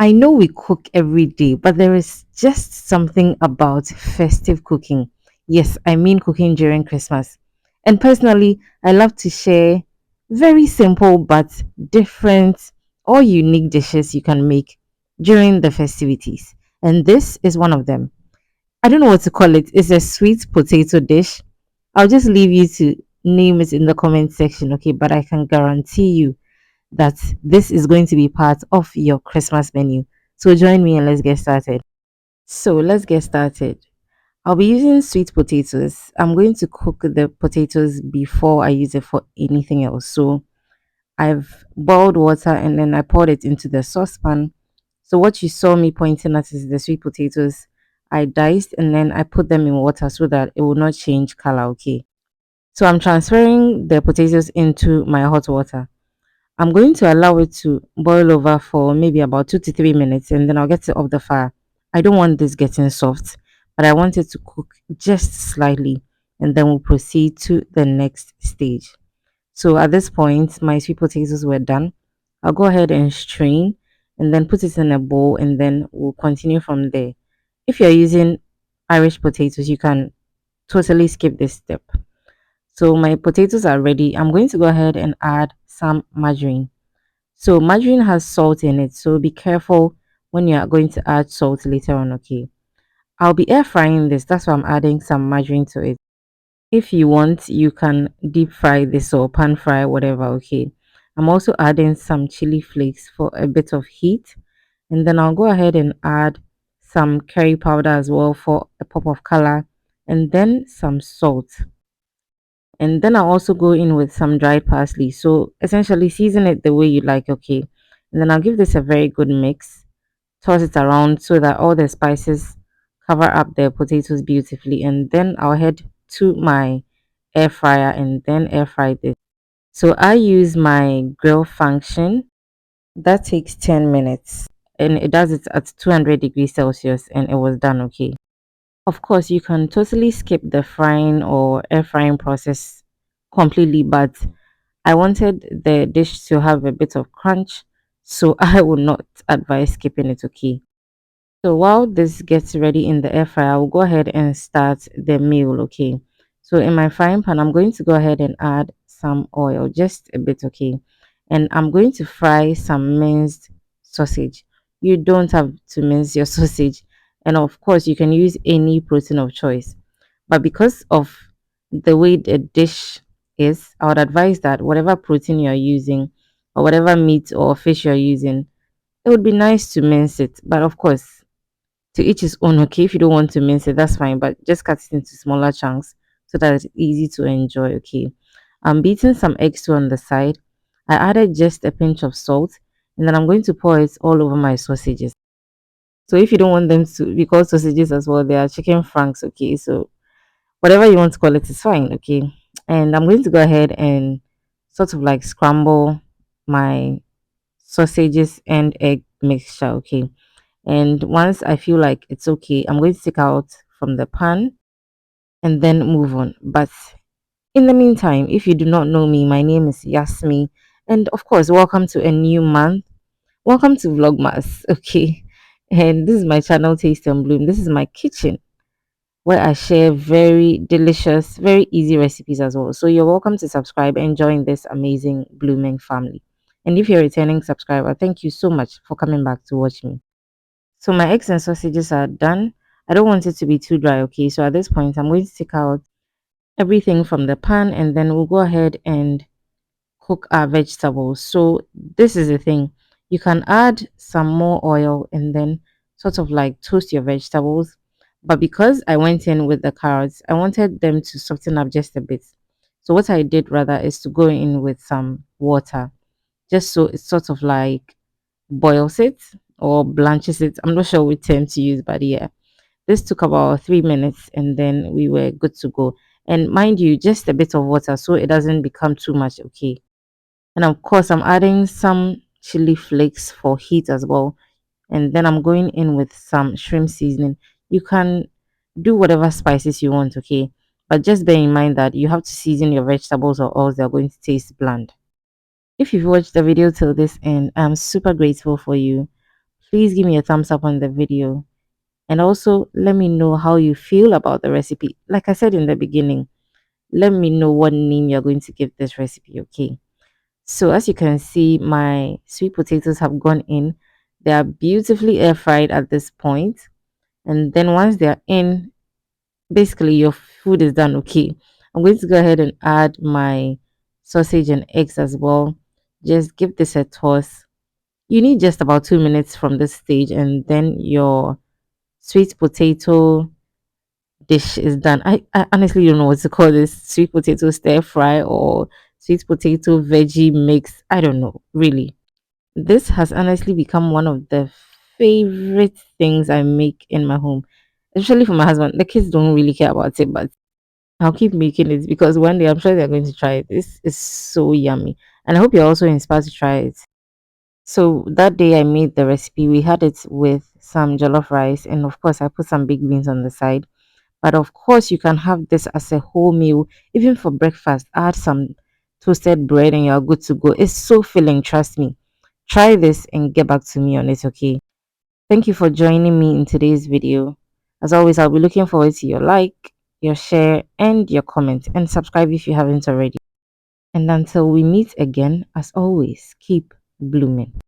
I know we cook every day, but there is just something about festive cooking. Yes, I mean cooking during Christmas. And personally, I love to share very simple but different or unique dishes you can make during the festivities. And this is one of them. I don't know what to call it. It's a sweet potato dish. I'll just leave you to name it in the comment section, okay? But I can guarantee you that this is going to be part of your Christmas menu. So join me and let's get started. So let's get started. I'll be using sweet potatoes. I'm going to cook the potatoes before I use it for anything else. So I've boiled water and then I poured it into the saucepan. So what you saw me pointing at is the sweet potatoes. I diced and then I put them in water so that it will not change color. Okay. So I'm transferring the potatoes into my hot water. I'm going to allow it to boil over for maybe about 2 to 3 minutes and then I'll get it off the fire. I don't want this getting soft, but I want it to cook just slightly and then we'll proceed to the next stage. So at this point, my sweet potatoes were done. I'll go ahead and strain and then put it in a bowl and then we'll continue from there. If you're using Irish potatoes, you can totally skip this step. So my potatoes are ready. I'm going to go ahead and add some margarine. So margarine has salt in it, so be careful when you are going to add salt later on, okay? I'll be air frying this, that's why I'm adding some margarine to it. If you want, you can deep fry this or pan fry, whatever, okay? I'm also adding some chili flakes for a bit of heat, and then I'll go ahead and add some curry powder as well for a pop of color, and then some salt. And then I'll also go in with some dried parsley. So essentially season it the way you like, okay? And then I'll give this a very good mix, toss it around so that all the spices cover up the potatoes beautifully. And then I'll head to my air fryer and then air fry this. So I use my grill function. That takes 10 minutes and it does it at 200 degrees Celsius and it was done, okay? Of course, you can totally skip the frying or air frying process completely, but I wanted the dish to have a bit of crunch, so I will not advise skipping it, okay? So while this gets ready in the air fryer, I will go ahead and start the meal, okay? So in my frying pan, I'm going to go ahead and add some oil, just a bit, okay? And I'm going to fry some minced sausage. You don't have to mince your sausage. And of course, you can use any protein of choice. But because of the way the dish is, I would advise that whatever protein you're using or whatever meat or fish you're using, it would be nice to mince it. But of course, to each his own, okay? If you don't want to mince it, that's fine, but just cut it into smaller chunks so that it's easy to enjoy, okay? I'm beating some eggs too on the side. I added just a pinch of salt and then I'm going to pour it all over my sausages. So if you don't want them to be called sausages as well, they are chicken franks, okay? So whatever you want to call it is fine, okay? And I'm going to go ahead and sort of like scramble my sausages and egg mixture, okay? And once I feel like it's okay, I'm going to take out from the pan and then move on. But in the meantime, if you do not know me, my name is Yasmi. And of course, welcome to a new month. Welcome to Vlogmas, okay? And this is my channel, Taste and Bloom. This is my kitchen where I share very delicious, very easy recipes as well. So you're welcome to subscribe and join this amazing blooming family. And if you're a returning subscriber, thank you so much for coming back to watch me. So my eggs and sausages are done. I don't want it to be too dry, okay? So at this point, I'm going to take out everything from the pan and then we'll go ahead and cook our vegetables. So this is the thing. You can add some more oil and then sort of like toast your vegetables. But because I went in with the carrots, I wanted them to soften up just a bit. So what I did rather is to go in with some water, just so it's sort of like boils it or blanches it. I'm not sure which term to use, but yeah, this took about 3 minutes and then we were good to go. And mind you, just a bit of water so it doesn't become too much, okay? And of course, I'm adding some chili flakes for heat as well. And then I'm going in with some shrimp seasoning. You can do whatever spices you want, okay? But just bear in mind that you have to season your vegetables or else they're going to taste bland. If you've watched the video till this end, I'm super grateful for you. please give me a thumbs up on the video. And also let me know how you feel about the recipe. Like I said in the beginning, let me know what name you're going to give this recipe, okay? So as you can see, my sweet potatoes have gone in. They are beautifully air fried at this point. And then once they're in, basically your food is done, okay? I'm going to go ahead and add my sausage and eggs as well. Just give this a toss. You need just about 2 minutes from this stage, and then your sweet potato dish is done. I honestly don't know what to call this, sweet potato stir fry or sweet potato veggie mix. I don't know, really. This has honestly become one of the favorite things I make in my home, especially for my husband. The kids don't really care about it, but I'll keep making it because one day I'm sure they're going to try it. This is so yummy. And I hope you're also inspired to try it. So that day I made the recipe, we had it with some jollof rice, and of course I put some big beans on the side. But of course, you can have this as a whole meal, even for breakfast. Add some toasted bread and you're good to go. It's so filling, trust me. Try this and get back to me on it, okay? Thank you for joining me in today's video. As always, I'll be looking forward to your like, your share, and your comment. And subscribe if you haven't already. And until we meet again, as always, keep blooming.